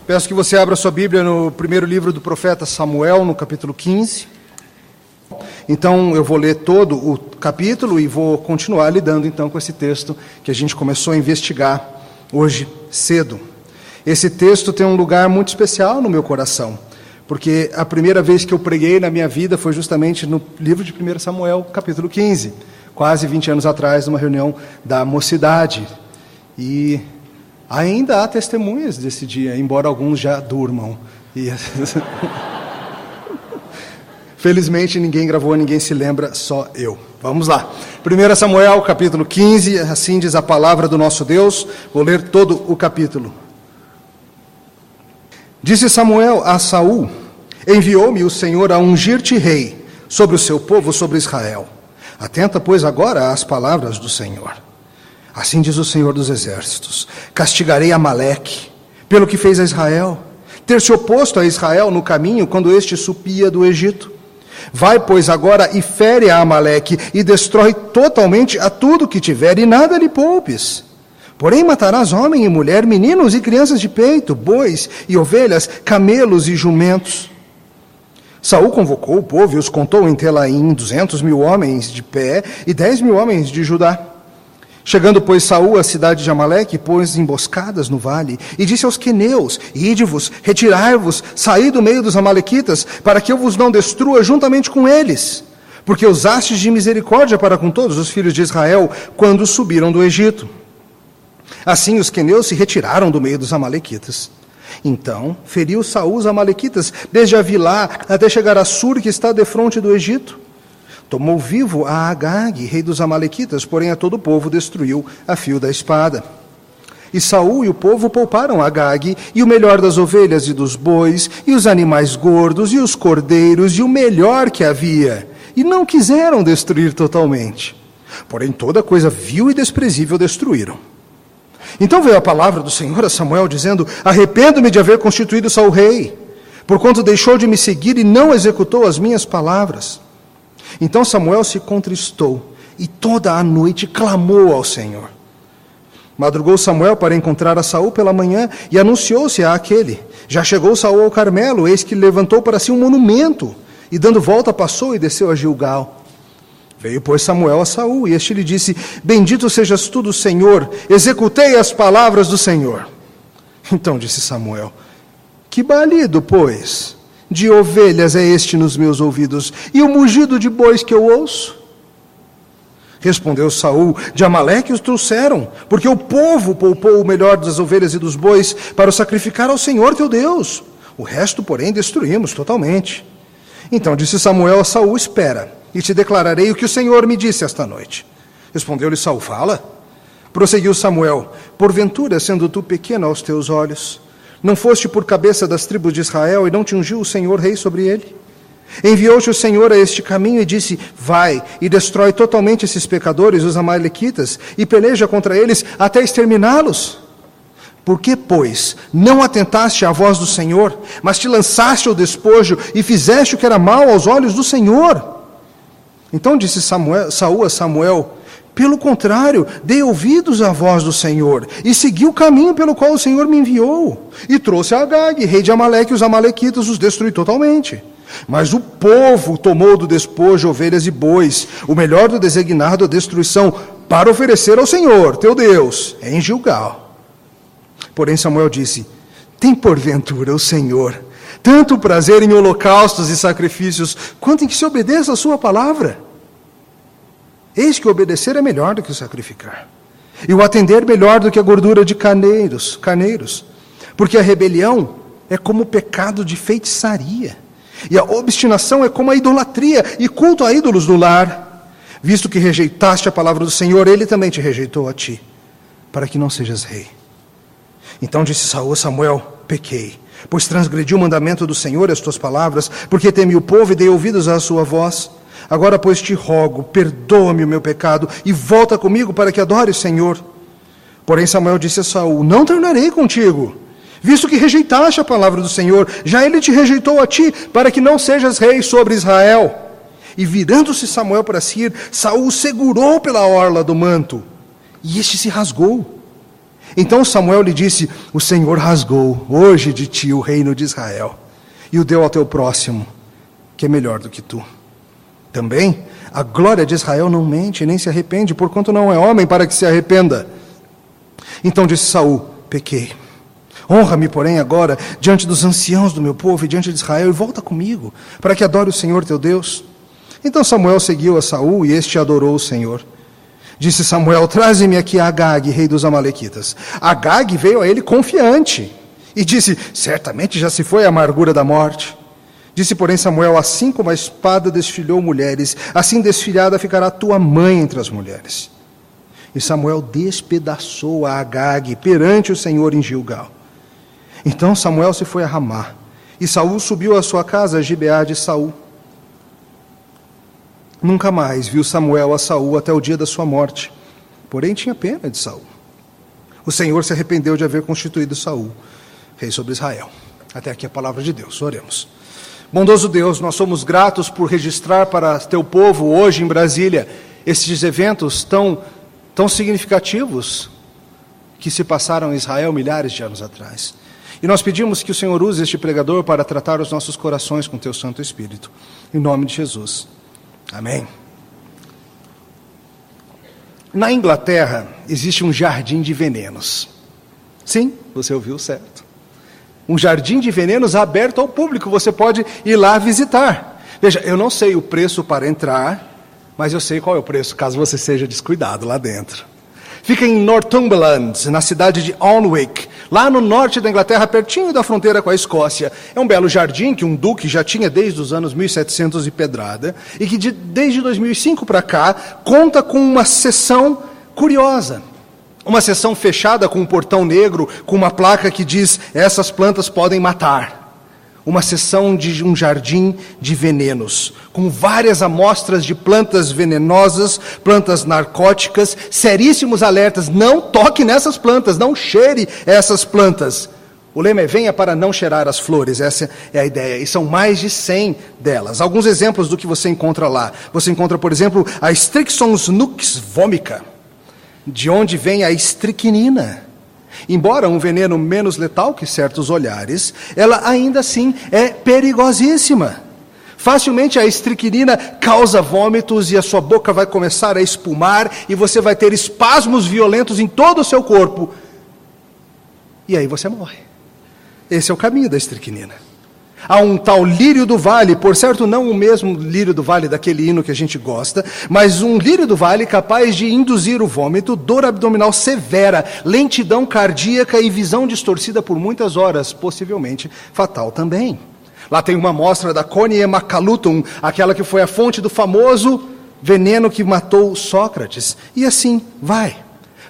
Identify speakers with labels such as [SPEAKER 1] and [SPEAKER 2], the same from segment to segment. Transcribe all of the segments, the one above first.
[SPEAKER 1] Peço que você abra sua Bíblia no primeiro livro do profeta Samuel, no capítulo 15. Então, eu vou ler todo o capítulo e vou continuar lidando, então, com esse texto que a gente começou a investigar hoje cedo. Esse texto tem um lugar muito especial no meu coração, porque a primeira vez que eu preguei na minha vida foi justamente no livro de 1 Samuel, capítulo 15, quase 20 anos atrás, numa reunião da mocidade. E ainda há testemunhas desse dia, embora alguns já durmam. E felizmente ninguém gravou, ninguém se lembra, só eu. Vamos lá. 1 Samuel, capítulo 15, assim diz a palavra do nosso Deus. Vou ler todo o capítulo. Disse Samuel a Saul: enviou-me o Senhor a ungir-te rei sobre o seu povo, sobre Israel. Atenta, pois, agora às palavras do Senhor. Assim diz o Senhor dos Exércitos: castigarei Amaleque pelo que fez a Israel, ter se oposto a Israel no caminho quando este subia do Egito. Vai, pois, agora e fere a Amaleque e destrói totalmente a tudo que tiver, e nada lhe poupes. Porém matarás homem e mulher, meninos e crianças de peito, bois e ovelhas, camelos e jumentos. Saul convocou o povo e os contou em Telaim, 200.000 homens de pé e 10.000 homens de Judá. Chegando, pois, Saul à cidade de Amaleque, pôs emboscadas no vale, e disse aos queneus: ide-vos, retirai-vos, saí do meio dos amalequitas, para que eu vos não destrua juntamente com eles, porque usastes de misericórdia para com todos os filhos de Israel, quando subiram do Egito. Assim os queneus se retiraram do meio dos amalequitas. Então feriu Saul os amalequitas, desde Avilá até chegar a Sur, que está defronte do Egito. Tomou vivo a Agag, rei dos amalequitas, porém a todo o povo destruiu a fio da espada. E Saul e o povo pouparam Agag, e o melhor das ovelhas e dos bois, e os animais gordos, e os cordeiros, e o melhor que havia, e não quiseram destruir totalmente. Porém toda coisa vil e desprezível destruíram. Então veio a palavra do Senhor a Samuel, dizendo: arrependo-me de haver constituído Saul rei, porquanto deixou de me seguir e não executou as minhas palavras. Então Samuel se contristou e toda a noite clamou ao Senhor. Madrugou Samuel para encontrar a Saul pela manhã e anunciou-se a aquele: já chegou Saul ao Carmelo, eis que levantou para si um monumento, e dando volta passou e desceu a Gilgal. Veio, pois, Samuel a Saul, e este lhe disse: bendito sejas tu do Senhor, executei as palavras do Senhor. Então disse Samuel: que balido, pois, de ovelhas é este nos meus ouvidos, e o mugido de bois que eu ouço? Respondeu Saul: de Amaleque os trouxeram, porque o povo poupou o melhor das ovelhas e dos bois para o sacrificar ao Senhor teu Deus. O resto, porém, destruímos totalmente. Então disse Samuel a Saul: espera, e te declararei o que o Senhor me disse esta noite. Respondeu-lhe Saul: fala. Prosseguiu Samuel: porventura, sendo tu pequeno aos teus olhos, não foste por cabeça das tribos de Israel, e não te ungiu o Senhor rei sobre ele? Enviou-te o Senhor a este caminho e disse: vai e destrói totalmente esses pecadores, os amalequitas, e peleja contra eles até exterminá-los. Por que, pois, não atentaste à voz do Senhor, mas te lançaste ao despojo e fizeste o que era mal aos olhos do Senhor? Então disse Saul a Samuel: pelo contrário, dei ouvidos à voz do Senhor, e segui o caminho pelo qual o Senhor me enviou, e trouxe a Agag, rei de Amaleque, e os amalequitas os destruí totalmente. Mas o povo tomou do despojo ovelhas e bois, o melhor do designado à destruição, para oferecer ao Senhor, teu Deus, em Gilgal. Porém Samuel disse: tem porventura o Senhor tanto prazer em holocaustos e sacrifícios, quanto em que se obedeça a sua palavra? Eis que obedecer é melhor do que o sacrificar, e o atender melhor do que a gordura de carneiros, porque a rebelião é como o pecado de feitiçaria, e a obstinação é como a idolatria e culto a ídolos no lar. Visto que rejeitaste a palavra do Senhor, ele também te rejeitou a ti, para que não sejas rei. Então disse Saul a Samuel: pequei, pois transgredi o mandamento do Senhor e as tuas palavras, porque temi o povo e dei ouvidos à sua voz. Agora, pois, te rogo, perdoa-me o meu pecado e volta comigo para que adore o Senhor. Porém Samuel disse a Saul: não tornarei contigo, visto que rejeitaste a palavra do Senhor, já ele te rejeitou a ti, para que não sejas rei sobre Israel. E virando-se Samuel para si, Saul o segurou pela orla do manto, e este se rasgou. Então Samuel lhe disse: o Senhor rasgou hoje de ti o reino de Israel e o deu ao teu próximo, que é melhor do que tu. Também a glória de Israel não mente, nem se arrepende, porquanto não é homem para que se arrependa. Então disse Saul: pequei. Honra-me, porém, agora diante dos anciãos do meu povo e diante de Israel, e volta comigo, para que adore o Senhor teu Deus. Então Samuel seguiu a Saul, e este adorou o Senhor. Disse Samuel: traze-me aqui a Agag, rei dos amalequitas. Agag veio a ele confiante, e disse: certamente já se foi a amargura da morte. Disse, porém, Samuel: assim como a espada desfilhou mulheres, assim desfilhada ficará tua mãe entre as mulheres. E Samuel despedaçou a Agag perante o Senhor em Gilgal. Então Samuel se foi a Ramá, e Saul subiu à sua casa a Gibeá de Saul. Nunca mais viu Samuel a Saul até o dia da sua morte, porém tinha pena de Saul. O Senhor se arrependeu de haver constituído Saul rei sobre Israel. Até aqui a palavra de Deus. Oremos. Bondoso Deus, nós somos gratos por registrar para teu povo hoje em Brasília esses eventos tão significativos que se passaram em Israel milhares de anos atrás. E nós pedimos que o Senhor use este pregador para tratar os nossos corações com teu Santo Espírito. Em nome de Jesus. Amém. Na Inglaterra existe um jardim de venenos. Sim, você ouviu certo. Um jardim de venenos aberto ao público, você pode ir lá visitar. Veja, eu não sei o preço para entrar, mas eu sei qual é o preço, caso você seja descuidado lá dentro. Fica em Northumberland, na cidade de Alnwick, lá no norte da Inglaterra, pertinho da fronteira com a Escócia. É um belo jardim que um duque já tinha desde os anos 1700 e pedrada, e que desde 2005 para cá, conta com uma seção curiosa. Uma seção fechada com um portão negro, com uma placa que diz: essas plantas podem matar. Uma seção de um jardim de venenos, com várias amostras de plantas venenosas, plantas narcóticas, seríssimos alertas: não toque nessas plantas, não cheire essas plantas. O lema é: venha para não cheirar as flores, essa é a ideia, e são mais de 100 delas. Alguns exemplos do que você encontra lá: você encontra, por exemplo, a Strixons nux vomica, de onde vem a estricnina. Embora um veneno menos letal que certos olhares, ela ainda assim é perigosíssima. Facilmente a estricnina causa vômitos e a sua boca vai começar a espumar e você vai ter espasmos violentos em todo o seu corpo. E aí você morre. Esse é o caminho da estricnina. Há um tal lírio do vale, por certo não o mesmo lírio do vale daquele hino que a gente gosta, mas um lírio do vale capaz de induzir o vômito, dor abdominal severa, lentidão cardíaca e visão distorcida por muitas horas, possivelmente fatal também. Lá tem uma amostra da Coniemacalutum, aquela que foi a fonte do famoso veneno que matou Sócrates. E assim vai.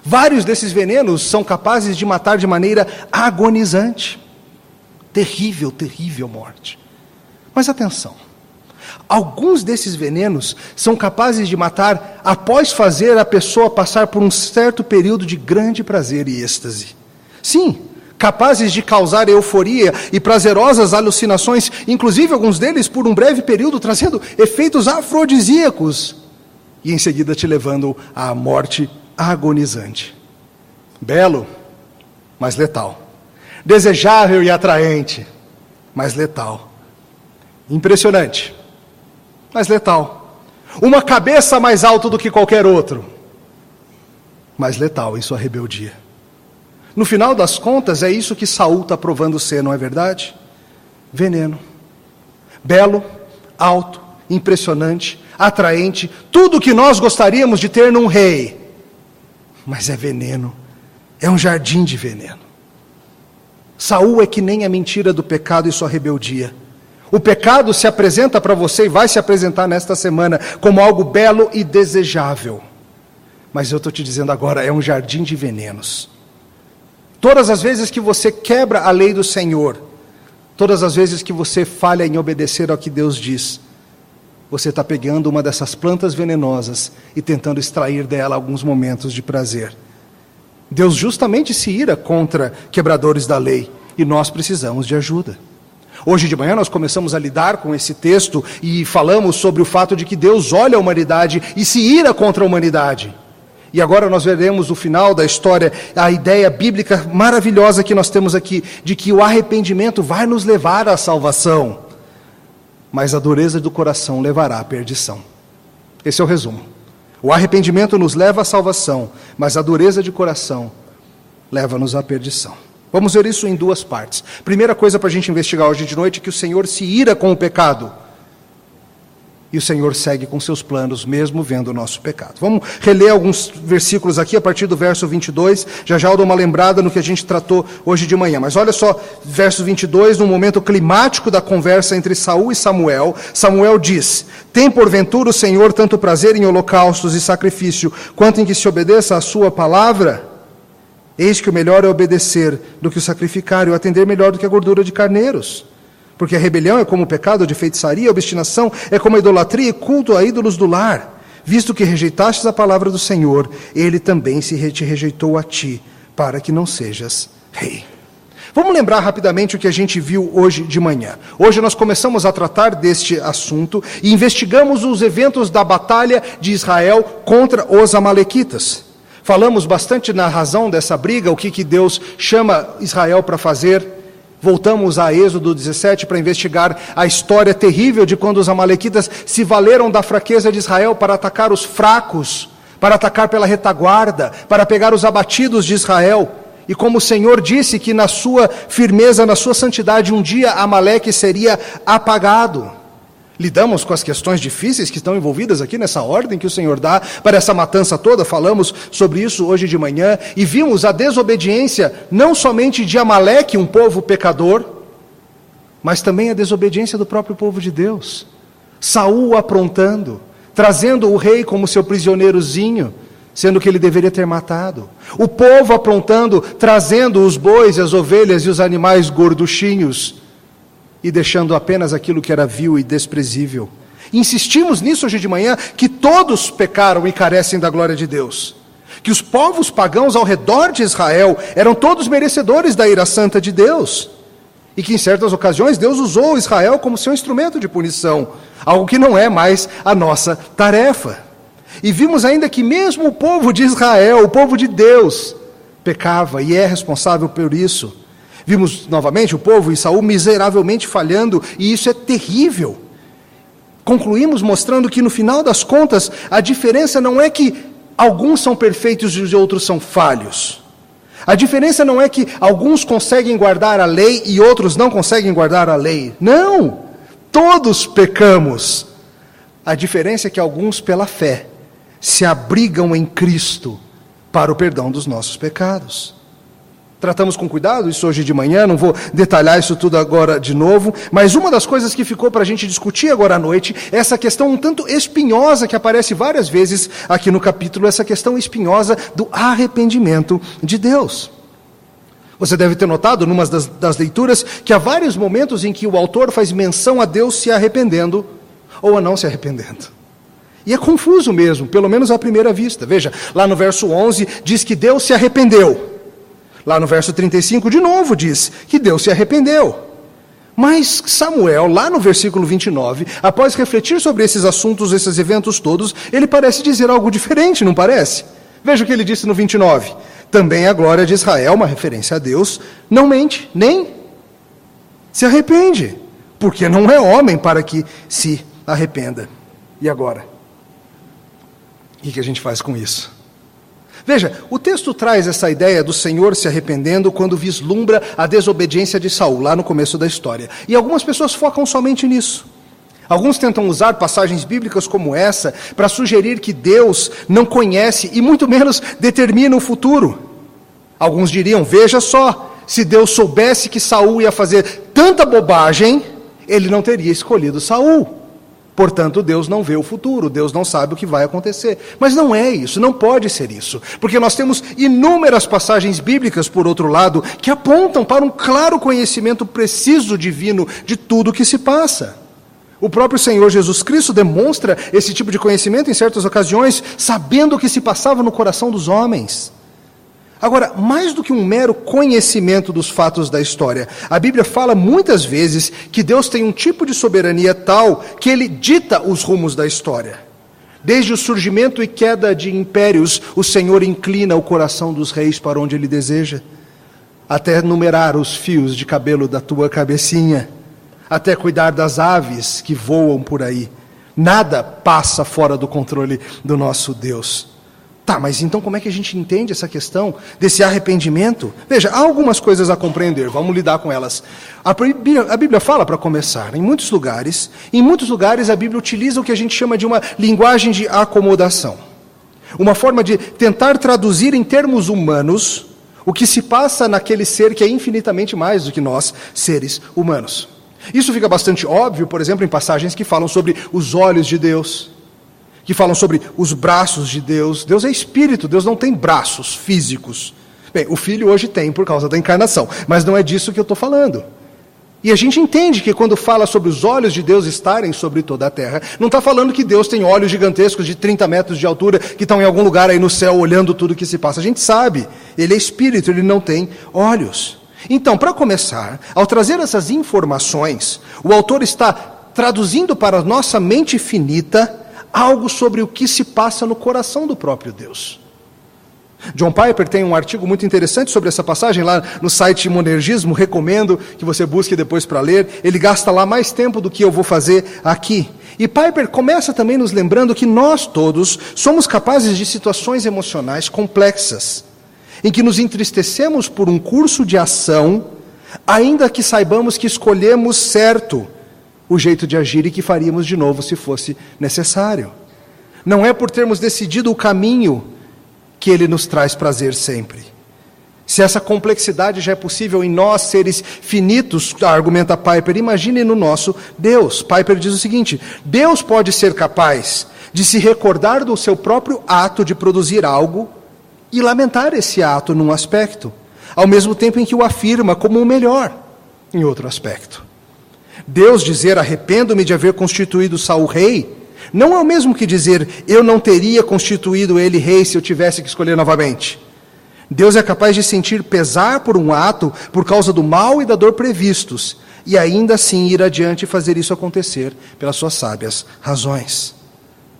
[SPEAKER 1] Vários desses venenos são capazes de matar de maneira agonizante. Terrível, terrível morte. Mas atenção, alguns desses venenos são capazes de matar após fazer a pessoa passar por um certo período de grande prazer e êxtase. Sim, capazes de causar euforia e prazerosas alucinações, inclusive alguns deles por um breve período, trazendo efeitos afrodisíacos e em seguida te levando à morte agonizante. Belo, mas letal. Desejável e atraente, mas letal. Impressionante, mas letal. Uma cabeça mais alta do que qualquer outro, mas letal em sua rebeldia. No final das contas, é isso que Saul está provando ser, não é verdade? Veneno. Belo, alto, impressionante, atraente, tudo o que nós gostaríamos de ter num rei. Mas é veneno, é um jardim de veneno. Saul é que nem a mentira do pecado e sua rebeldia. O pecado se apresenta para você e vai se apresentar nesta semana como algo belo e desejável. Mas eu estou te dizendo agora, é um jardim de venenos. Todas as vezes que você quebra a lei do Senhor, todas as vezes que você falha em obedecer ao que Deus diz, você está pegando uma dessas plantas venenosas e tentando extrair dela alguns momentos de prazer. Deus justamente se ira contra quebradores da lei, e nós precisamos de ajuda. Hoje de manhã nós começamos a lidar com esse texto e falamos sobre o fato de que Deus olha a humanidade e se ira contra a humanidade. E agora nós veremos o final da história, a ideia bíblica maravilhosa que nós temos aqui, de que o arrependimento vai nos levar à salvação, mas a dureza do coração levará à perdição. Esse é o resumo. O arrependimento nos leva à salvação, mas a dureza de coração leva-nos à perdição. Vamos ver isso em duas partes. Primeira coisa para a gente investigar hoje de noite é que o Senhor se ira com o pecado. E o Senhor segue com seus planos, mesmo vendo o nosso pecado. Vamos reler alguns versículos aqui, a partir do verso 22. Já eu dou uma lembrada no que a gente tratou hoje de manhã. Mas olha só, verso 22, no momento climático da conversa entre Saul e Samuel. Samuel diz: tem porventura o Senhor tanto prazer em holocaustos e sacrifício, quanto em que se obedeça à sua palavra? Eis que o melhor é obedecer do que o sacrificar, e o atender melhor do que a gordura de carneiros. Porque a rebelião é como o pecado de feitiçaria, a obstinação é como a idolatria e culto a ídolos do lar. Visto que rejeitastes a palavra do Senhor, ele também te rejeitou a ti, para que não sejas rei. Vamos lembrar rapidamente o que a gente viu hoje de manhã. Hoje nós começamos a tratar deste assunto e investigamos os eventos da batalha de Israel contra os amalequitas. Falamos bastante na razão dessa briga, o que Deus chama Israel para fazer. Voltamos a Êxodo 17 para investigar a história terrível de quando os amalequitas se valeram da fraqueza de Israel para atacar os fracos, para atacar pela retaguarda, para pegar os abatidos de Israel. E como o Senhor disse que na sua firmeza, na sua santidade, um dia Amaleque seria apagado. Lidamos com as questões difíceis que estão envolvidas aqui nessa ordem que o Senhor dá para essa matança toda. Falamos sobre isso hoje de manhã e vimos a desobediência não somente de Amaleque, um povo pecador, mas também a desobediência do próprio povo de Deus. Saul aprontando, trazendo o rei como seu prisioneirozinho, sendo que ele deveria ter matado. O povo aprontando, trazendo os bois, as ovelhas e os animais gorduchinhos, e deixando apenas aquilo que era vil e desprezível. Insistimos nisso hoje de manhã, que todos pecaram e carecem da glória de Deus. Que os povos pagãos ao redor de Israel eram todos merecedores da ira santa de Deus. E que em certas ocasiões Deus usou Israel como seu instrumento de punição, algo que não é mais a nossa tarefa. E vimos ainda que mesmo o povo de Israel, o povo de Deus, pecava e é responsável por isso. Vimos novamente o povo e Saul miseravelmente falhando, e isso é terrível. Concluímos mostrando que no final das contas, a diferença não é que alguns são perfeitos e os outros são falhos. A diferença não é que alguns conseguem guardar a lei e outros não conseguem guardar a lei. Não! Todos pecamos. A diferença é que alguns, pela fé, se abrigam em Cristo para o perdão dos nossos pecados. Tratamos com cuidado isso hoje de manhã, não vou detalhar isso tudo agora de novo, mas uma das coisas que ficou para a gente discutir agora à noite é essa questão um tanto espinhosa que aparece várias vezes aqui no capítulo, essa questão espinhosa do arrependimento de Deus. Você deve ter notado, numa das leituras, que há vários momentos em que o autor faz menção a Deus se arrependendo ou a não se arrependendo. E é confuso mesmo, pelo menos à primeira vista. Veja, lá no verso 11 diz que Deus se arrependeu. Lá no verso 35, de novo, diz que Deus se arrependeu. Mas Samuel, lá no versículo 29, após refletir sobre esses assuntos, esses eventos todos, ele parece dizer algo diferente, não parece? Veja o que ele disse no 29. Também a glória de Israel, uma referência a Deus, não mente, nem se arrepende, porque não é homem para que se arrependa. E agora? O que a gente faz com isso? Veja, o texto traz essa ideia do Senhor se arrependendo quando vislumbra a desobediência de Saul, lá no começo da história. E algumas pessoas focam somente nisso. Alguns tentam usar passagens bíblicas como essa para sugerir que Deus não conhece e muito menos determina o futuro. Alguns diriam, veja só, se Deus soubesse que Saul ia fazer tanta bobagem, ele não teria escolhido Saul. Portanto, Deus não vê o futuro, Deus não sabe o que vai acontecer. Mas não é isso, não pode ser isso. Porque nós temos inúmeras passagens bíblicas, por outro lado, que apontam para um claro conhecimento preciso divino de tudo o que se passa. O próprio Senhor Jesus Cristo demonstra esse tipo de conhecimento em certas ocasiões, sabendo o que se passava no coração dos homens. Agora, mais do que um mero conhecimento dos fatos da história, a Bíblia fala muitas vezes que Deus tem um tipo de soberania tal que Ele dita os rumos da história. Desde o surgimento e queda de impérios, o Senhor inclina o coração dos reis para onde Ele deseja, até numerar os fios de cabelo da tua cabecinha, até cuidar das aves que voam por aí. Nada passa fora do controle do nosso Deus. Tá, mas então como é que a gente entende essa questão desse arrependimento? Veja, há algumas coisas a compreender, vamos lidar com elas. A Bíblia fala, para começar, em muitos lugares a Bíblia utiliza o que a gente chama de uma linguagem de acomodação. Uma forma de tentar traduzir em termos humanos o que se passa naquele ser que é infinitamente mais do que nós, seres humanos. Isso fica bastante óbvio, por exemplo, em passagens que falam sobre os olhos de Deus, que falam sobre os braços de Deus. Deus é espírito, Deus não tem braços físicos. Bem, o Filho hoje tem por causa da encarnação, mas não é disso que eu estou falando. E a gente entende que quando fala sobre os olhos de Deus estarem sobre toda a terra, não está falando que Deus tem olhos gigantescos de 30 metros de altura, que estão em algum lugar aí no céu olhando tudo o que se passa. A gente sabe, Ele é espírito, Ele não tem olhos. Então, para começar, ao trazer essas informações, o autor está traduzindo para a nossa mente finita algo sobre o que se passa no coração do próprio Deus. John Piper tem um artigo muito interessante sobre essa passagem lá no site Monergismo, recomendo que você busque depois para ler. Ele gasta lá mais tempo do que eu vou fazer aqui. E Piper começa também nos lembrando que nós todos somos capazes de situações emocionais complexas, em que nos entristecemos por um curso de ação, ainda que saibamos que escolhemos certo o jeito de agir e que faríamos de novo se fosse necessário. Não é por termos decidido o caminho que Ele nos traz prazer sempre. Se essa complexidade já é possível em nós, seres finitos, argumenta Piper, imagine no nosso Deus. Piper diz o seguinte: Deus pode ser capaz de se recordar do seu próprio ato de produzir algo e lamentar esse ato num aspecto, ao mesmo tempo em que o afirma como o melhor em outro aspecto. Deus dizer, arrependo-me de haver constituído Saul rei, não é o mesmo que dizer, eu não teria constituído ele rei se eu tivesse que escolher novamente. Deus é capaz de sentir pesar por um ato por causa do mal e da dor previstos, e ainda assim ir adiante e fazer isso acontecer pelas suas sábias razões.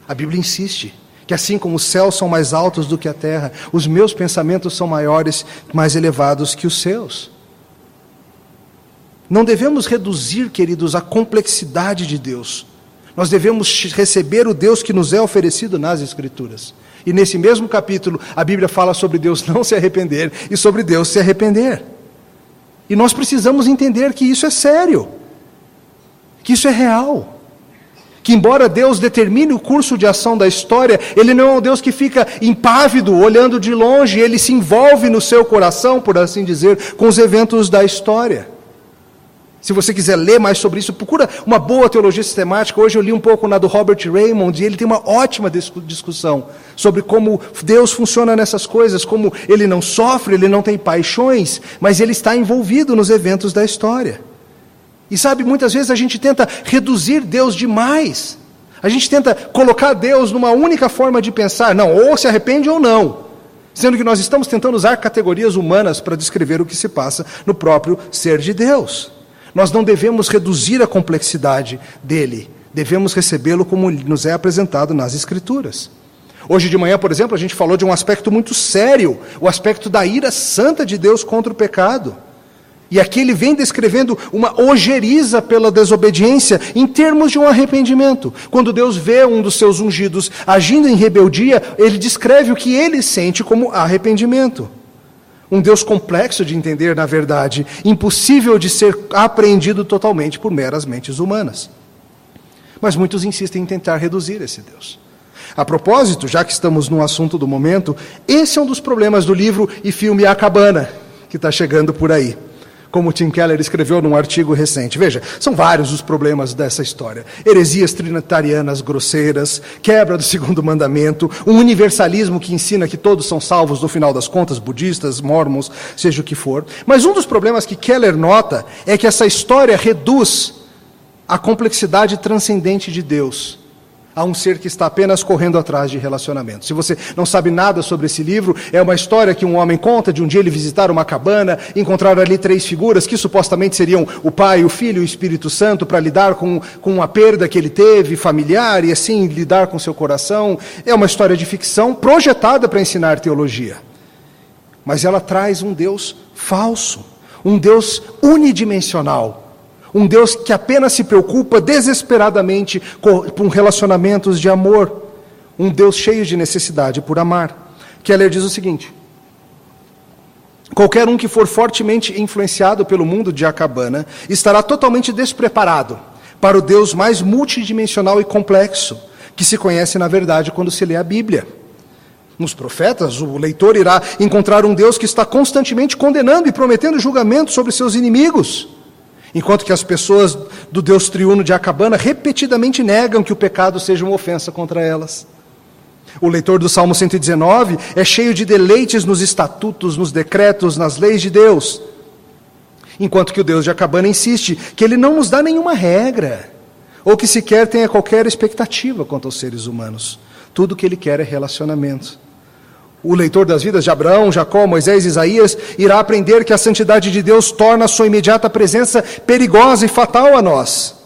[SPEAKER 1] A Bíblia insiste que assim como os céus são mais altos do que a terra, os meus pensamentos são maiores, mais elevados que os seus. Não devemos reduzir, queridos, a complexidade de Deus. Nós devemos receber o Deus que nos é oferecido nas Escrituras. E nesse mesmo capítulo, a Bíblia fala sobre Deus não se arrepender e sobre Deus se arrepender. E nós precisamos entender que isso é sério, que isso é real. Que embora Deus determine o curso de ação da história, Ele não é um Deus que fica impávido, olhando de longe, Ele se envolve no seu coração, por assim dizer, com os eventos da história. Se você quiser ler mais sobre isso, procura uma boa teologia sistemática. Hoje eu li um pouco na do Robert Raymond, e ele tem uma ótima discussão sobre como Deus funciona nessas coisas, como Ele não sofre, Ele não tem paixões, mas Ele está envolvido nos eventos da história. E sabe, muitas vezes a gente tenta reduzir Deus demais. A gente tenta colocar Deus numa única forma de pensar, não, ou se arrepende ou não. Sendo que nós estamos tentando usar categorias humanas para descrever o que se passa no próprio ser de Deus. Nós não devemos reduzir a complexidade dele, devemos recebê-lo como nos é apresentado nas Escrituras. Hoje de manhã, por exemplo, a gente falou de um aspecto muito sério, o aspecto da ira santa de Deus contra o pecado. E aqui ele vem descrevendo uma ojeriza pela desobediência em termos de um arrependimento. Quando Deus vê um dos seus ungidos agindo em rebeldia, ele descreve o que ele sente como arrependimento. Um Deus complexo de entender, na verdade, impossível de ser apreendido totalmente por meras mentes humanas. Mas muitos insistem em tentar reduzir esse Deus. A propósito, já que estamos no assunto do momento, esse é um dos problemas do livro e filme A Cabana, que está chegando por aí. Como Tim Keller escreveu num artigo recente. Veja, são vários os problemas dessa história. Heresias trinitarianas grosseiras, quebra do segundo mandamento, um universalismo que ensina que todos são salvos no final das contas, budistas, mormons, seja o que for. Mas um dos problemas que Keller nota é que essa história reduz a complexidade transcendente de Deus a um ser que está apenas correndo atrás de relacionamento. Se você não sabe nada sobre esse livro, é uma história que um homem conta de um dia ele visitar uma cabana, encontrar ali 3 figuras que supostamente seriam o Pai, o Filho e o Espírito Santo para lidar com a perda que ele teve, familiar, e assim lidar com seu coração. É uma história de ficção projetada para ensinar teologia. Mas ela traz um Deus falso, um Deus unidimensional, um Deus que apenas se preocupa desesperadamente com relacionamentos de amor. Um Deus cheio de necessidade por amar. Keller diz o seguinte: qualquer um que for fortemente influenciado pelo mundo de Acabana estará totalmente despreparado para o Deus mais multidimensional e complexo que se conhece na verdade quando se lê a Bíblia. Nos profetas, o leitor irá encontrar um Deus que está constantemente condenando e prometendo julgamento sobre seus inimigos, enquanto que as pessoas do Deus triuno de Acabana repetidamente negam que o pecado seja uma ofensa contra elas. O leitor do Salmo 119 é cheio de deleites nos estatutos, nos decretos, nas leis de Deus, enquanto que o Deus de Acabana insiste que ele não nos dá nenhuma regra, ou que sequer tenha qualquer expectativa quanto aos seres humanos. Tudo que ele quer é relacionamento. O leitor das vidas de Abraão, Jacó, Moisés e Isaías irá aprender que a santidade de Deus torna a sua imediata presença perigosa e fatal a nós.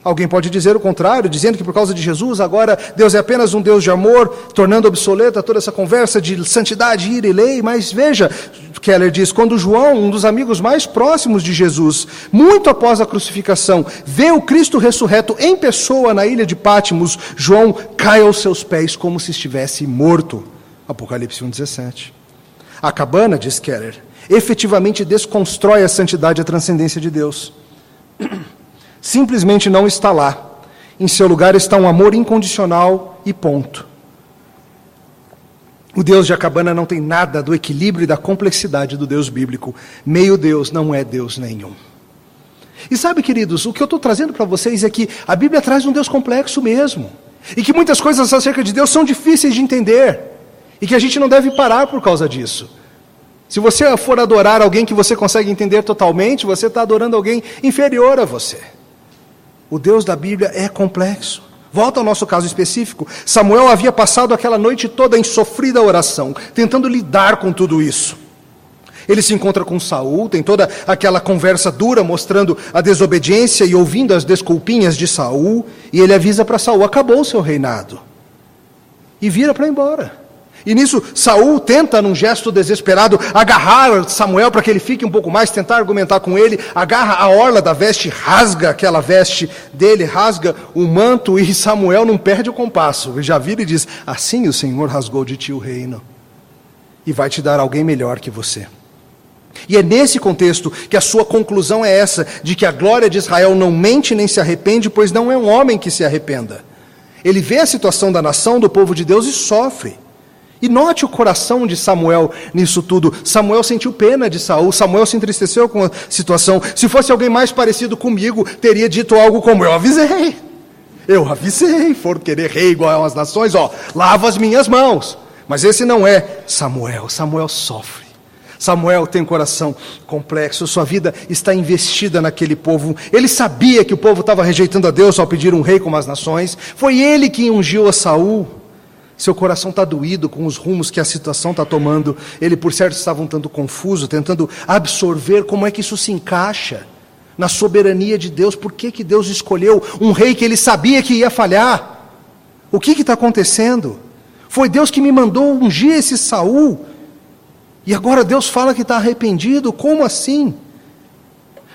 [SPEAKER 1] Alguém pode dizer o contrário, dizendo que por causa de Jesus agora Deus é apenas um Deus de amor, tornando obsoleta toda essa conversa de santidade, ira e lei. Mas veja, Keller diz, quando João, um dos amigos mais próximos de Jesus, muito após a crucificação, vê o Cristo ressurreto em pessoa na ilha de Pátimos, João cai aos seus pés como se estivesse morto. Apocalipse 1,17. A cabana, diz Keller, efetivamente desconstrói a santidade e a transcendência de Deus. Simplesmente não está lá. Em seu lugar está um amor incondicional e ponto. O Deus de Acabana não tem nada do equilíbrio e da complexidade do Deus bíblico. Meio Deus não é Deus nenhum. E sabe, queridos, o que eu estou trazendo para vocês é que a Bíblia traz um Deus complexo mesmo. E que muitas coisas acerca de Deus são difíceis de entender. E que a gente não deve parar por causa disso. Se você for adorar alguém que você consegue entender totalmente, você está adorando alguém inferior a você. O Deus da Bíblia é complexo. Volta ao nosso caso específico. Samuel havia passado aquela noite toda em sofrida oração, tentando lidar com tudo isso. Ele se encontra com Saul, tem toda aquela conversa dura, mostrando a desobediência e ouvindo as desculpinhas de Saul, e ele avisa para Saul, acabou o seu reinado. E vira para ir embora. E nisso, Saul tenta, num gesto desesperado, agarrar Samuel para que ele fique um pouco mais, tentar argumentar com ele, agarra a orla da veste, rasga aquela veste dele, rasga o manto, e Samuel não perde o compasso. Ele já vira e diz, assim o Senhor rasgou de ti o reino, e vai te dar alguém melhor que você. E é nesse contexto que a sua conclusão é essa, de que a glória de Israel não mente nem se arrepende, pois não é um homem que se arrependa. Ele vê a situação da nação, do povo de Deus e sofre. E note o coração de Samuel nisso tudo. Samuel sentiu pena de Saul, Samuel se entristeceu com a situação. Se fosse alguém mais parecido comigo, teria dito algo como, eu avisei, foram querer rei igual às nações, lava as minhas mãos. Mas esse não é Samuel, Samuel sofre. Samuel tem um coração complexo, sua vida está investida naquele povo. Ele sabia que o povo estava rejeitando a Deus ao pedir um rei como as nações. Foi ele que ungiu a Saul. Seu coração está doído com os rumos que a situação está tomando. Ele, por certo, estava um tanto confuso, tentando absorver como é que isso se encaixa na soberania de Deus. Por que Deus escolheu um rei que ele sabia que ia falhar? O que está acontecendo? Foi Deus que me mandou ungir esse Saul. E agora Deus fala que está arrependido. Como assim?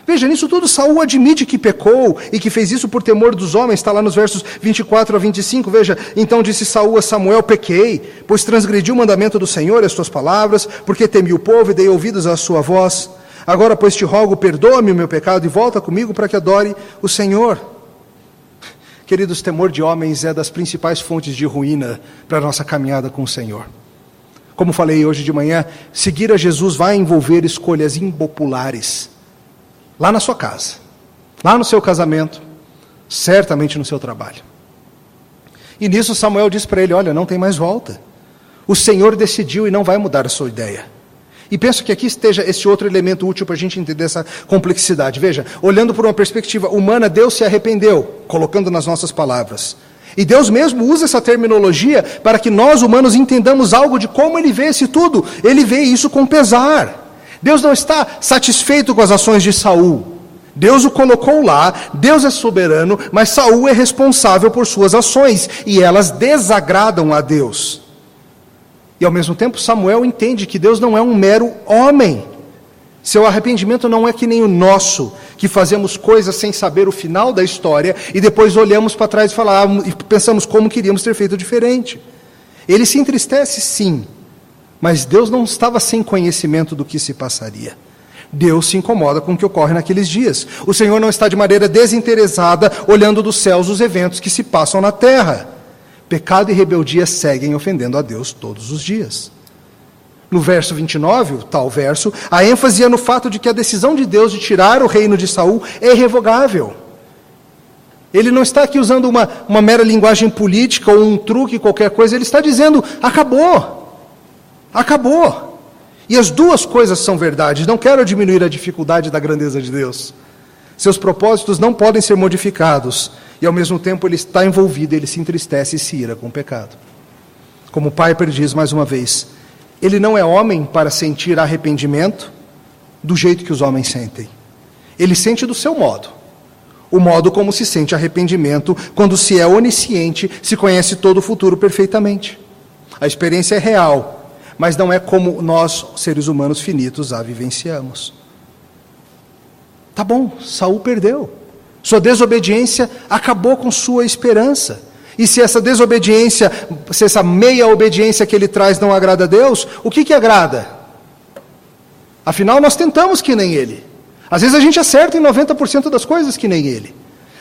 [SPEAKER 1] Veja, nisso tudo Saul admite que pecou e que fez isso por temor dos homens, está lá nos versos 24 a 25, veja, então disse Saul a Samuel, pequei, pois transgredi o mandamento do Senhor e as tuas palavras, porque temi o povo e dei ouvidos à sua voz. Agora, pois, te rogo, perdoa-me o meu pecado e volta comigo para que adore o Senhor. Queridos, temor de homens é das principais fontes de ruína para a nossa caminhada com o Senhor. Como falei hoje de manhã, seguir a Jesus vai envolver escolhas impopulares. Lá na sua casa, lá no seu casamento, certamente no seu trabalho. E nisso Samuel diz para ele, olha, não tem mais volta. O Senhor decidiu e não vai mudar a sua ideia. E penso que aqui esteja esse outro elemento útil para a gente entender essa complexidade. Veja, olhando por uma perspectiva humana, Deus se arrependeu, colocando nas nossas palavras. E Deus mesmo usa essa terminologia para que nós humanos entendamos algo de como Ele vê esse tudo. Ele vê isso com pesar. Deus não está satisfeito com as ações de Saul. Deus o colocou lá, Deus é soberano, mas Saul é responsável por suas ações, e elas desagradam a Deus. E ao mesmo tempo Samuel entende que Deus não é um mero homem. Seu arrependimento não é que nem o nosso, que fazemos coisas sem saber o final da história, e depois olhamos para trás e pensamos como queríamos ter feito diferente. Ele se entristece sim, mas Deus não estava sem conhecimento do que se passaria. Deus se incomoda com o que ocorre naqueles dias. O Senhor não está de maneira desinteressada olhando dos céus os eventos que se passam na terra. Pecado e rebeldia seguem ofendendo a Deus todos os dias. No verso 29, o tal verso, a ênfase é no fato de que a decisão de Deus de tirar o reino de Saul é irrevogável. Ele não está aqui usando uma mera linguagem política ou um truque, qualquer coisa. Ele está dizendo, acabou. Acabou. E as duas coisas são verdade. Não quero diminuir a dificuldade da grandeza de Deus. Seus propósitos não podem ser modificados. E ao mesmo tempo ele está envolvido, ele se entristece e se ira com o pecado. Como Piper diz mais uma vez, ele não é homem para sentir arrependimento do jeito que os homens sentem. Ele sente do seu modo. O modo como se sente arrependimento quando se é onisciente, se conhece todo o futuro perfeitamente. A experiência é real, mas não é como nós, seres humanos finitos, a vivenciamos. Tá bom, Saul perdeu. Sua desobediência acabou com sua esperança. E se essa desobediência, se essa meia obediência que ele traz não agrada a Deus, o que agrada? Afinal, nós tentamos que nem ele. Às vezes a gente acerta em 90% das coisas que nem ele.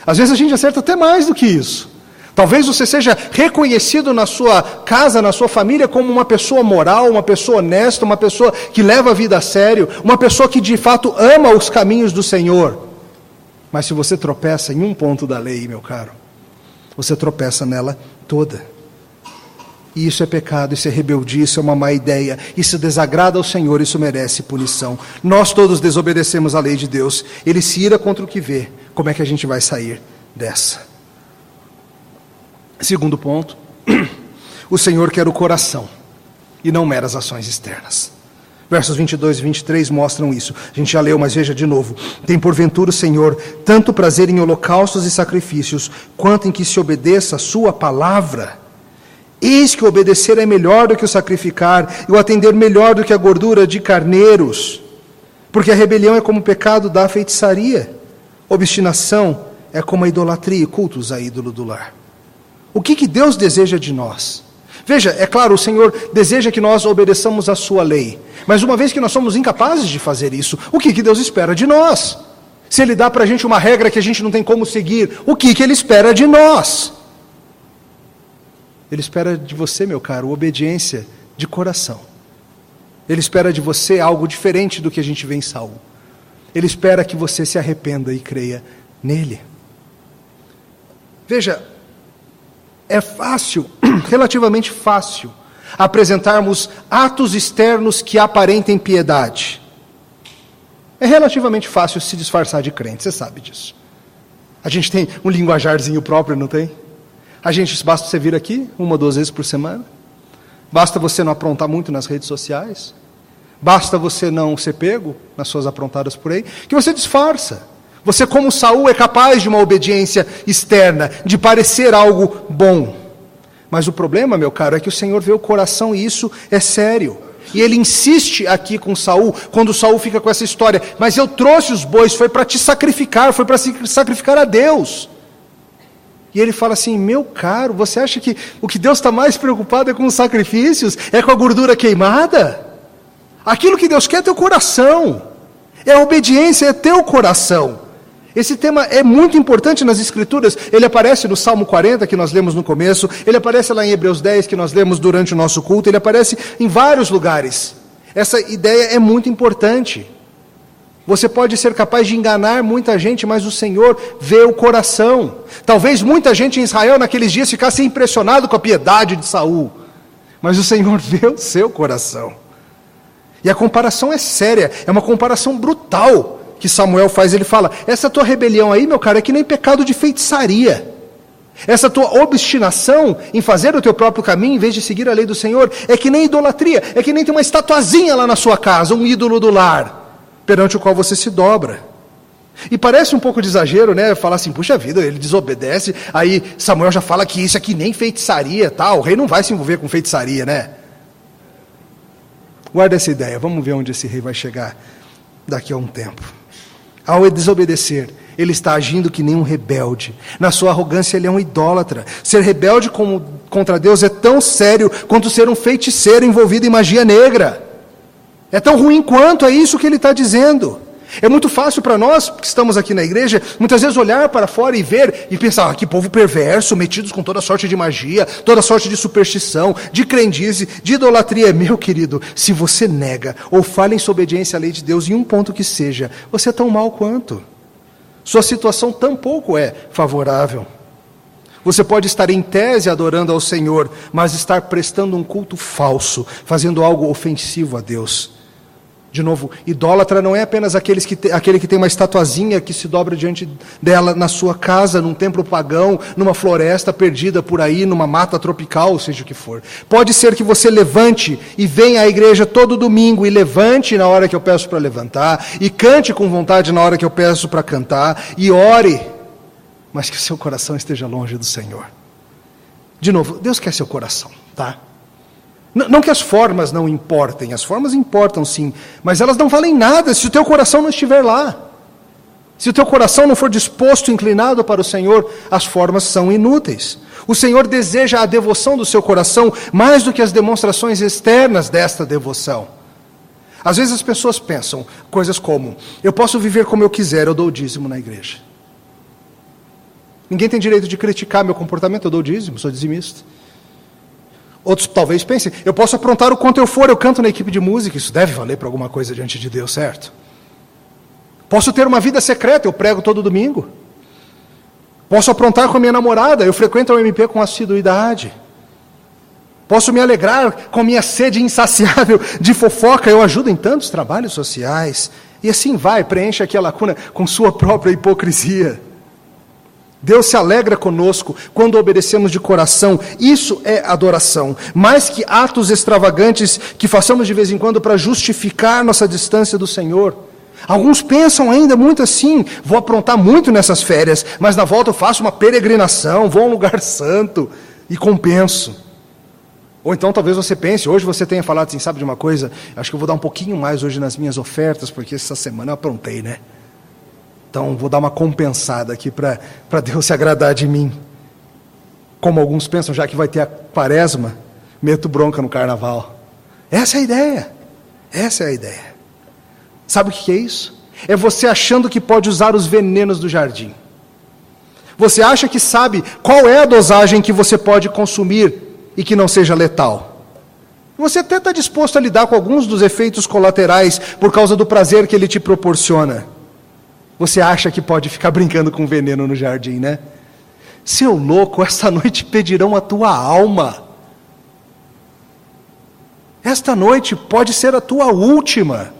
[SPEAKER 1] Às vezes a gente acerta até mais do que isso. Talvez você seja reconhecido na sua casa, na sua família, como uma pessoa moral, uma pessoa honesta, uma pessoa que leva a vida a sério, uma pessoa que de fato ama os caminhos do Senhor. Mas se você tropeça em um ponto da lei, meu caro, você tropeça nela toda. E isso é pecado, isso é rebeldia, isso é uma má ideia, isso desagrada ao Senhor, isso merece punição. Nós todos desobedecemos a lei de Deus, Ele se ira contra o que vê. Como é que a gente vai sair dessa? Segundo ponto, o Senhor quer o coração, e não meras ações externas. Versos 22 e 23 mostram isso. A gente já leu, mas veja de novo. Tem porventura o Senhor tanto prazer em holocaustos e sacrifícios, quanto em que se obedeça a sua palavra. Eis que o obedecer é melhor do que o sacrificar, e o atender melhor do que a gordura de carneiros. Porque a rebelião é como o pecado da feitiçaria. Obstinação é como a idolatria e cultos a ídolo do lar. O que Deus deseja de nós? Veja, é claro, o Senhor deseja que nós obedeçamos a sua lei. Mas uma vez que nós somos incapazes de fazer isso, o que Deus espera de nós? Se Ele dá para a gente uma regra que a gente não tem como seguir, o que Ele espera de nós? Ele espera de você, meu caro, obediência de coração. Ele espera de você algo diferente do que a gente vê em Saul. Ele espera que você se arrependa e creia nele. Veja, é fácil, relativamente fácil, apresentarmos atos externos que aparentem piedade. É relativamente fácil se disfarçar de crente, você sabe disso. A gente tem um linguajarzinho próprio, não tem? Basta você vir aqui 1 ou 2 vezes por semana. Basta você não aprontar muito nas redes sociais. Basta você não ser pego nas suas aprontadas por aí, que você disfarça. Você, como Saul, é capaz de uma obediência externa, de parecer algo bom. Mas o problema, meu caro, é que o Senhor vê o coração e isso é sério. E Ele insiste aqui com Saul, quando Saul fica com essa história. Mas eu trouxe os bois, foi para te sacrificar, foi para sacrificar a Deus. E ele fala assim, meu caro, você acha que o que Deus está mais preocupado é com os sacrifícios? É com a gordura queimada? Aquilo que Deus quer é teu coração. É a obediência, é teu coração. Esse tema é muito importante nas Escrituras. Ele aparece no Salmo 40, que nós lemos no começo. Ele aparece lá em Hebreus 10, que nós lemos durante o nosso culto. Ele aparece em vários lugares. Essa ideia é muito importante. Você pode ser capaz de enganar muita gente, mas o Senhor vê o coração. Talvez muita gente em Israel naqueles dias ficasse impressionado com a piedade de Saul. Mas o Senhor vê o seu coração. E a comparação é séria, é uma comparação brutal que Samuel faz. Ele fala, essa tua rebelião aí, meu cara, é que nem pecado de feitiçaria. Essa tua obstinação em fazer o teu próprio caminho, em vez de seguir a lei do Senhor, é que nem idolatria, é que nem tem uma estatuazinha lá na sua casa, um ídolo do lar, perante o qual você se dobra. E parece um pouco de exagero, né? Falar assim, puxa vida, ele desobedece, aí Samuel já fala que isso aqui nem feitiçaria, tá? O rei não vai se envolver com feitiçaria, né? Guarda essa ideia, vamos ver onde esse rei vai chegar daqui a um tempo. Ao desobedecer, ele está agindo que nem um rebelde. Na sua arrogância, ele é um idólatra. Ser rebelde contra Deus é tão sério quanto ser um feiticeiro envolvido em magia negra. É tão ruim quanto, é isso que ele está dizendo. É muito fácil para nós, que estamos aqui na igreja, muitas vezes olhar para fora e ver, e pensar, que povo perverso, metidos com toda sorte de magia, toda sorte de superstição, de crendice, de idolatria. Meu querido, se você nega ou falha em sua obediência à lei de Deus, em um ponto que seja, você é tão mal quanto. Sua situação tampouco é favorável. Você pode estar em tese adorando ao Senhor, mas estar prestando um culto falso, fazendo algo ofensivo a Deus. De novo, idólatra não é apenas aquele que tem uma estatuazinha que se dobra diante dela na sua casa, num templo pagão, numa floresta perdida por aí, numa mata tropical, seja o que for. Pode ser que você levante e venha à igreja todo domingo, e levante na hora que eu peço para levantar, e cante com vontade na hora que eu peço para cantar, e ore, mas que o seu coração esteja longe do Senhor. De novo, Deus quer seu coração, tá? Não que as formas não importem, as formas importam sim, mas elas não valem nada se o teu coração não estiver lá. Se o teu coração não for disposto, inclinado para o Senhor, as formas são inúteis. O Senhor deseja a devoção do seu coração mais do que as demonstrações externas desta devoção. Às vezes as pessoas pensam coisas como, eu posso viver como eu quiser, eu dou o dízimo na igreja. Ninguém tem direito de criticar meu comportamento, eu dou o dízimo, sou dizimista. Outros talvez pensem, eu posso aprontar o quanto eu for, eu canto na equipe de música, isso deve valer para alguma coisa diante de Deus, certo? Posso ter uma vida secreta, eu prego todo domingo. Posso aprontar com a minha namorada, eu frequento o MP com assiduidade. Posso me alegrar com a minha sede insaciável de fofoca, eu ajudo em tantos trabalhos sociais. E assim vai, preenche aqui a lacuna com sua própria hipocrisia. Deus se alegra conosco quando obedecemos de coração. Isso é adoração. Mais que atos extravagantes que façamos de vez em quando para justificar nossa distância do Senhor. Alguns pensam ainda muito assim, vou aprontar muito nessas férias, mas na volta eu faço uma peregrinação, vou a um lugar santo e compenso. Ou então talvez você pense, hoje você tenha falado assim, sabe de uma coisa? Acho que eu vou dar um pouquinho mais hoje nas minhas ofertas, porque essa semana eu aprontei, né? Então, vou dar uma compensada aqui para Deus se agradar de mim. Como alguns pensam, já que vai ter a quaresma, meto bronca no carnaval. Essa é a ideia. Essa é a ideia. Sabe o que é isso? É você achando que pode usar os venenos do jardim. Você acha que sabe qual é a dosagem que você pode consumir e que não seja letal. Você até está disposto a lidar com alguns dos efeitos colaterais por causa do prazer que ele te proporciona. Você acha que pode ficar brincando com veneno no jardim, né? Seu louco, esta noite pedirão a tua alma. Esta noite pode ser a tua última.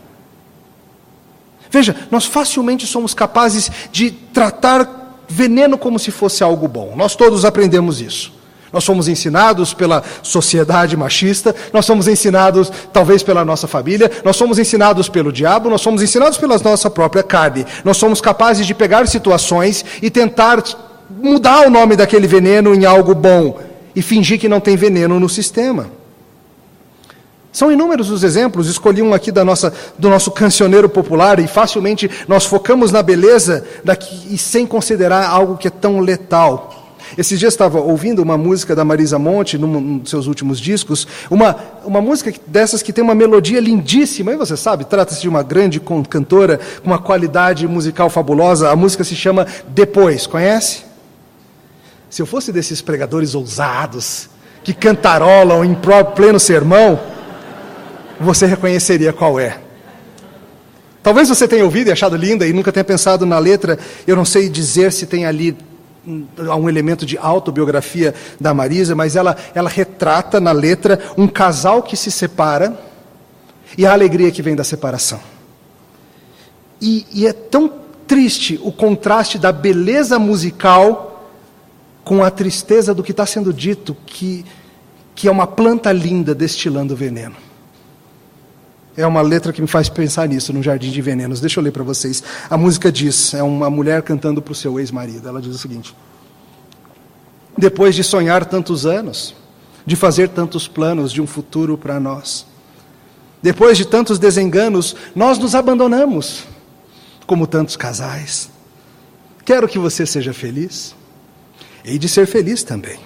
[SPEAKER 1] Veja, nós facilmente somos capazes de tratar veneno como se fosse algo bom. Nós todos aprendemos isso. Nós fomos ensinados pela sociedade machista, nós somos ensinados talvez pela nossa família, nós somos ensinados pelo diabo, nós somos ensinados pela nossa própria carne. Nós somos capazes de pegar situações e tentar mudar o nome daquele veneno em algo bom e fingir que não tem veneno no sistema. São inúmeros os exemplos, escolhi um aqui do nosso cancioneiro popular e facilmente nós focamos na beleza e sem considerar algo que é tão letal. Esses dias estava ouvindo uma música da Marisa Monte, num dos seus últimos discos, uma música dessas que tem uma melodia lindíssima, e você sabe, trata-se de uma grande cantora, com uma qualidade musical fabulosa, a música se chama Depois, conhece? Se eu fosse desses pregadores ousados, que cantarolam em pleno sermão, você reconheceria qual é. Talvez você tenha ouvido e achado linda e nunca tenha pensado na letra, eu não sei dizer se tem ali um elemento de autobiografia da Marisa, mas ela retrata na letra um casal que se separa e a alegria que vem da separação. E é tão triste o contraste da beleza musical com a tristeza do que está sendo dito, que é uma planta linda destilando veneno. É uma letra que me faz pensar nisso, no Jardim de Venenos. Deixa eu ler para vocês. A música diz, é uma mulher cantando para o seu ex-marido. Ela diz o seguinte: depois de sonhar tantos anos, de fazer tantos planos de um futuro para nós, depois de tantos desenganos, nós nos abandonamos, como tantos casais. Quero que você seja feliz, hei de ser feliz também.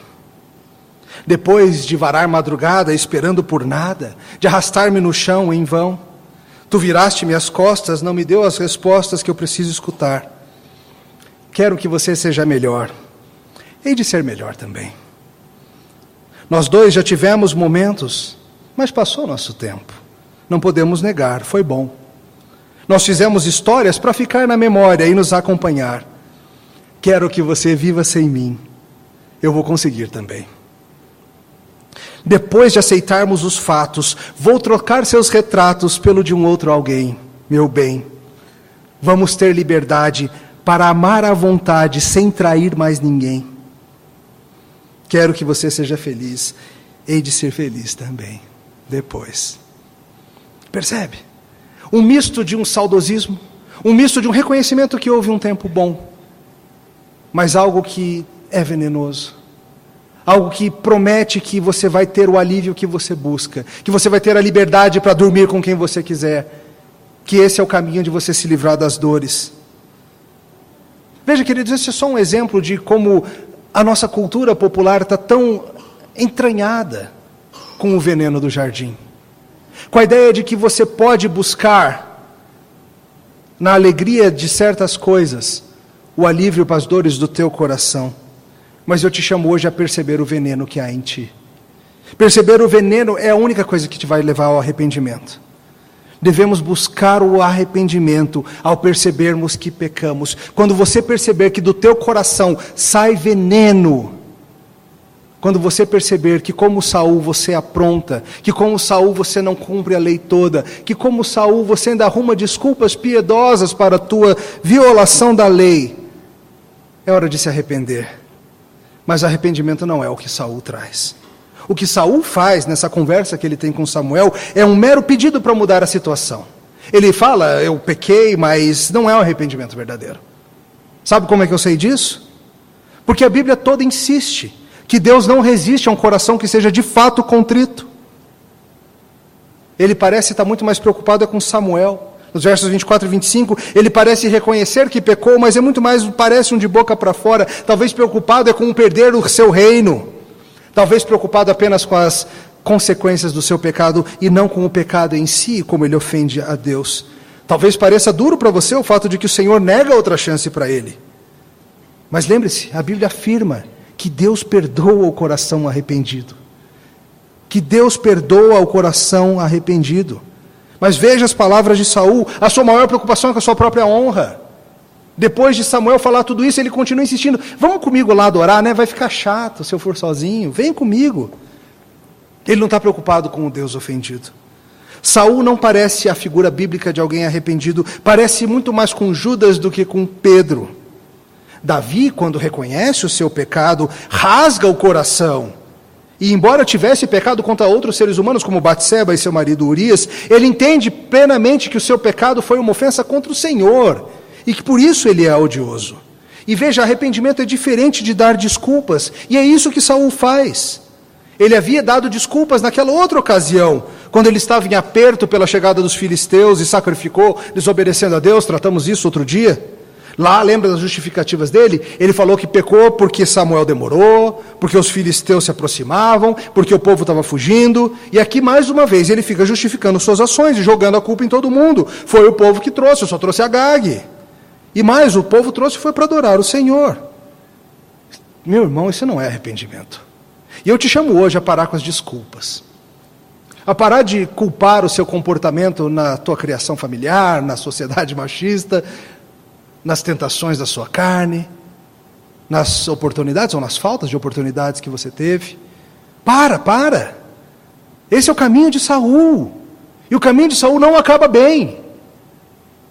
[SPEAKER 1] Depois de varar madrugada esperando por nada, de arrastar-me no chão em vão, tu viraste-me as costas, não me deu as respostas que eu preciso escutar. Quero que você seja melhor, hei de ser melhor também. Nós dois já tivemos momentos, mas passou nosso tempo. Não podemos negar, foi bom. Nós fizemos histórias para ficar na memória e nos acompanhar. Quero que você viva sem mim, eu vou conseguir também. Depois de aceitarmos os fatos, vou trocar seus retratos pelo de um outro alguém, meu bem. Vamos ter liberdade para amar à vontade, sem trair mais ninguém. Quero que você seja feliz, hei de ser feliz também, depois. Percebe? Um misto de um saudosismo, um misto de um reconhecimento que houve um tempo bom, mas algo que é venenoso. Algo que promete que você vai ter o alívio que você busca, que você vai ter a liberdade para dormir com quem você quiser, que esse é o caminho de você se livrar das dores. Veja, queridos, esse é só um exemplo de como a nossa cultura popular está tão entranhada com o veneno do jardim. Com a ideia de que você pode buscar, na alegria de certas coisas, o alívio para as dores do teu coração. Mas eu te chamo hoje a perceber o veneno que há em ti. Perceber o veneno é a única coisa que te vai levar ao arrependimento. Devemos buscar o arrependimento ao percebermos que pecamos. Quando você perceber que do teu coração sai veneno, quando você perceber que como Saul você apronta, que como Saul você não cumpre a lei toda, que como Saul você ainda arruma desculpas piedosas para a tua violação da lei, é hora de se arrepender. Mas arrependimento não é o que Saul traz. O que Saul faz nessa conversa que ele tem com Samuel é um mero pedido para mudar a situação. Ele fala, eu pequei, mas não é um arrependimento verdadeiro. Sabe como é que eu sei disso? Porque a Bíblia toda insiste que Deus não resiste a um coração que seja de fato contrito. Ele parece estar muito mais preocupado com Samuel. Nos versos 24 e 25, ele parece reconhecer que pecou, mas é muito mais, parece um de boca para fora. Talvez preocupado é com perder o seu reino. Talvez preocupado apenas com as consequências do seu pecado e não com o pecado em si, como ele ofende a Deus. Talvez pareça duro para você o fato de que o Senhor nega outra chance para ele. Mas lembre-se, a Bíblia afirma que Deus perdoa o coração arrependido. Que Deus perdoa o coração arrependido. Mas veja as palavras de Saul, a sua maior preocupação é com a sua própria honra. Depois de Samuel falar tudo isso, ele continua insistindo, vamos comigo lá adorar, né? Vai ficar chato se eu for sozinho, vem comigo. Ele não está preocupado com o Deus ofendido. Saul não parece a figura bíblica de alguém arrependido, parece muito mais com Judas do que com Pedro. Davi, quando reconhece o seu pecado, rasga o coração. E embora tivesse pecado contra outros seres humanos, como Batseba e seu marido Urias, ele entende plenamente que o seu pecado foi uma ofensa contra o Senhor, e que por isso ele é odioso. E veja, arrependimento é diferente de dar desculpas, e é isso que Saul faz. Ele havia dado desculpas naquela outra ocasião, quando ele estava em aperto pela chegada dos filisteus e sacrificou, desobedecendo a Deus, tratamos isso outro dia. Lá, lembra das justificativas dele? Ele falou que pecou porque Samuel demorou, porque os filisteus se aproximavam, porque o povo estava fugindo. E aqui, mais uma vez, ele fica justificando suas ações e jogando a culpa em todo mundo. Foi o povo que trouxe, eu só trouxe Agag. E mais, o povo trouxe foi para adorar o Senhor. Meu irmão, isso não é arrependimento. E eu te chamo hoje a parar com as desculpas. A parar de culpar o seu comportamento na tua criação familiar, na sociedade machista, nas tentações da sua carne, nas oportunidades ou nas faltas de oportunidades que você teve. Para. Esse é o caminho de Saul. E o caminho de Saul não acaba bem.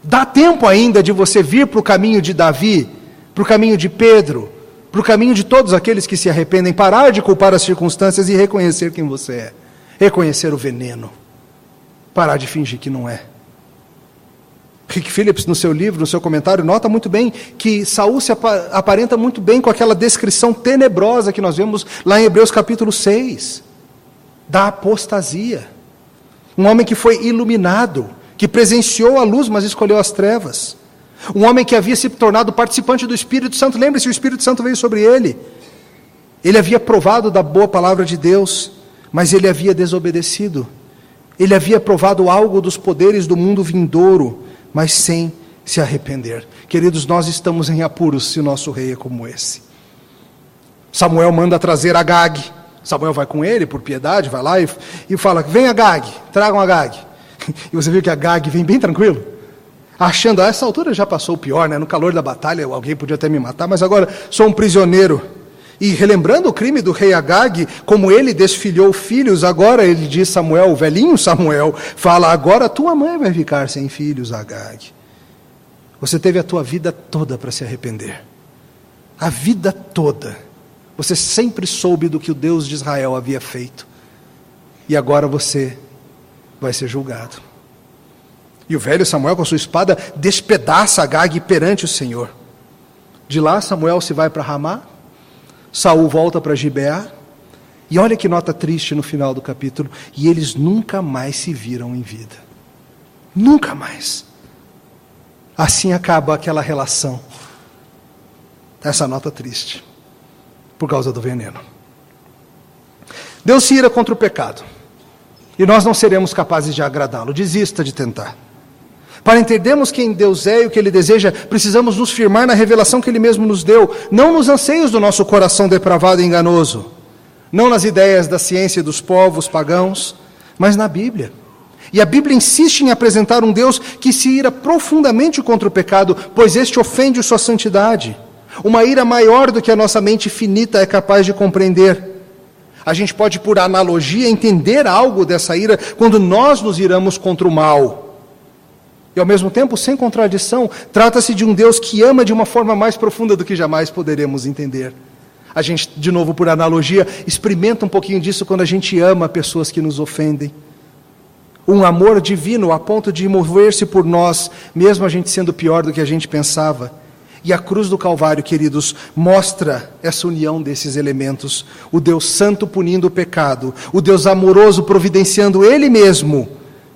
[SPEAKER 1] Dá tempo ainda de você vir para o caminho de Davi, para o caminho de Pedro, para o caminho de todos aqueles que se arrependem, parar de culpar as circunstâncias e reconhecer quem você é. Reconhecer o veneno. Parar de fingir que não é. Rick Phillips, no seu livro, no seu comentário, nota muito bem que Saul se aparenta muito bem com aquela descrição tenebrosa que nós vemos lá em Hebreus capítulo 6, da apostasia. Um homem que foi iluminado, que presenciou a luz, mas escolheu as trevas. Um homem que havia se tornado participante do Espírito Santo. Lembre-se, o Espírito Santo veio sobre ele. Ele havia provado da boa palavra de Deus, mas ele havia desobedecido. Ele havia provado algo dos poderes do mundo vindouro, mas sem se arrepender. Queridos, nós estamos em apuros se o nosso rei é como esse. Samuel manda trazer Agag. Samuel vai com ele, por piedade, vai lá e fala, vem Agag, tragam Agag. E você viu que Agag vem bem tranquilo, achando, a essa altura já passou o pior, né? No calor da batalha alguém podia até me matar, mas agora sou um prisioneiro. E relembrando o crime do rei Agag, como ele desfilhou filhos, agora ele diz Samuel, o velhinho Samuel, fala, agora tua mãe vai ficar sem filhos, Agag. Você teve a tua vida toda para se arrepender. A vida toda. Você sempre soube do que o Deus de Israel havia feito. E agora você vai ser julgado. E o velho Samuel, com a sua espada, despedaça Agag perante o Senhor. De lá, Samuel se vai para Ramá. Saul volta para Gibeá. E olha que nota triste no final do capítulo. E eles nunca mais se viram em vida. Nunca mais. Assim acaba aquela relação. Essa nota triste. Por causa do veneno. Deus se ira contra o pecado. E nós não seremos capazes de agradá-lo. Desista de tentar. Para entendermos quem Deus é e o que Ele deseja, precisamos nos firmar na revelação que Ele mesmo nos deu, não nos anseios do nosso coração depravado e enganoso, não nas ideias da ciência e dos povos pagãos, mas na Bíblia. E a Bíblia insiste em apresentar um Deus que se ira profundamente contra o pecado, pois este ofende sua santidade. Uma ira maior do que a nossa mente finita é capaz de compreender. A gente pode, por analogia, entender algo dessa ira quando nós nos iramos contra o mal. E ao mesmo tempo, sem contradição, trata-se de um Deus que ama de uma forma mais profunda do que jamais poderemos entender. A gente, de novo, por analogia, experimenta um pouquinho disso quando a gente ama pessoas que nos ofendem. Um amor divino a ponto de mover-se por nós, mesmo a gente sendo pior do que a gente pensava. E a cruz do Calvário, queridos, mostra essa união desses elementos. O Deus santo punindo o pecado, o Deus amoroso providenciando Ele mesmo,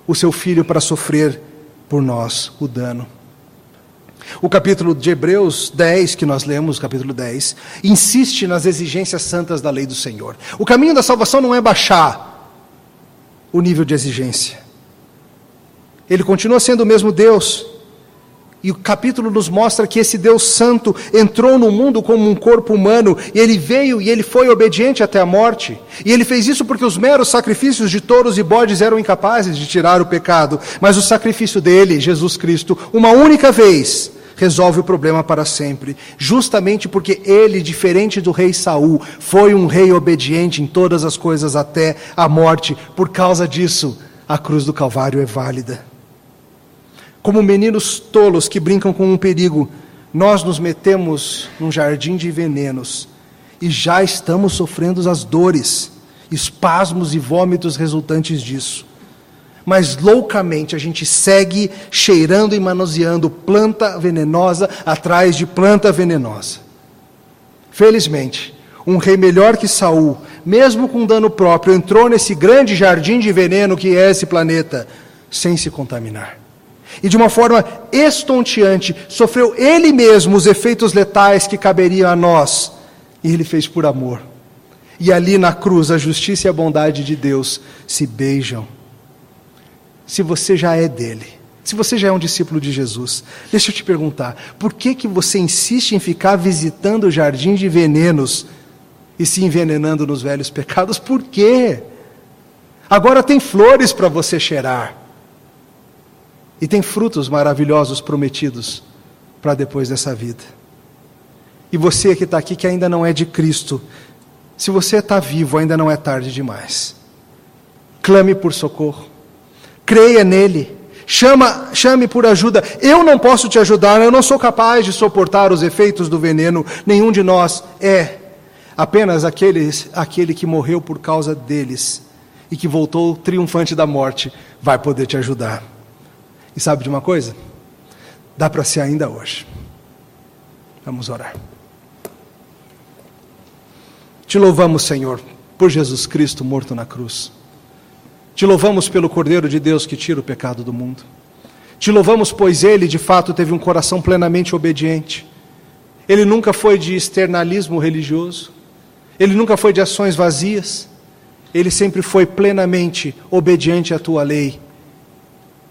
[SPEAKER 1] o seu Filho para sofrer por nós o dano. O capítulo de Hebreus 10, que nós lemos, capítulo 10, insiste nas exigências santas da lei do Senhor. O caminho da salvação não é baixar o nível de exigência. Ele continua sendo o mesmo Deus. E o capítulo nos mostra que esse Deus santo entrou no mundo como um corpo humano, e ele veio e ele foi obediente até a morte. E ele fez isso porque os meros sacrifícios de touros e bodes eram incapazes de tirar o pecado. Mas o sacrifício dele, Jesus Cristo, uma única vez, resolve o problema para sempre. Justamente porque ele, diferente do rei Saul, foi um rei obediente em todas as coisas até a morte. Por causa disso, a cruz do Calvário é válida. Como meninos tolos que brincam com um perigo, nós nos metemos num jardim de venenos e já estamos sofrendo as dores, espasmos e vômitos resultantes disso. Mas loucamente a gente segue cheirando e manuseando planta venenosa atrás de planta venenosa. Felizmente, um rei melhor que Saul, mesmo com dano próprio, entrou nesse grande jardim de veneno que é esse planeta, sem se contaminar. E de uma forma estonteante, sofreu ele mesmo os efeitos letais que caberiam a nós. E ele fez por amor. E ali na cruz, a justiça e a bondade de Deus se beijam. Se você já é dele, se você já é um discípulo de Jesus, deixa eu te perguntar, por que você insiste em ficar visitando o jardim de venenos e se envenenando nos velhos pecados? Por quê? Agora tem flores para você cheirar. E tem frutos maravilhosos prometidos para depois dessa vida. E você que está aqui, que ainda não é de Cristo, se você está vivo, ainda não é tarde demais. Clame por socorro. creia nele, chame por ajuda. Eu não posso te ajudar, eu não sou capaz de suportar os efeitos do veneno, nenhum de nós é. Apenas aquele que morreu por causa deles e que voltou triunfante da morte vai poder te ajudar. E sabe de uma coisa? Dá para ser ainda hoje. Vamos orar. Te louvamos, Senhor, por Jesus Cristo morto na cruz. Te louvamos pelo Cordeiro de Deus que tira o pecado do mundo. Te louvamos, pois Ele, de fato, teve um coração plenamente obediente. Ele nunca foi de externalismo religioso. Ele nunca foi de ações vazias. Ele sempre foi plenamente obediente à Tua lei.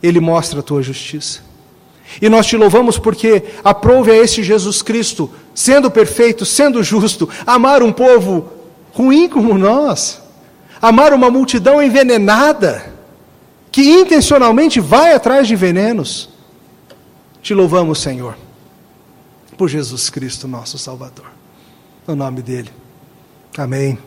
[SPEAKER 1] Ele mostra a Tua justiça. E nós te louvamos porque aprove a esse Jesus Cristo, sendo perfeito, sendo justo, amar um povo ruim como nós, amar uma multidão envenenada, que intencionalmente vai atrás de venenos. Te louvamos, Senhor, por Jesus Cristo, nosso Salvador. No nome dele. Amém.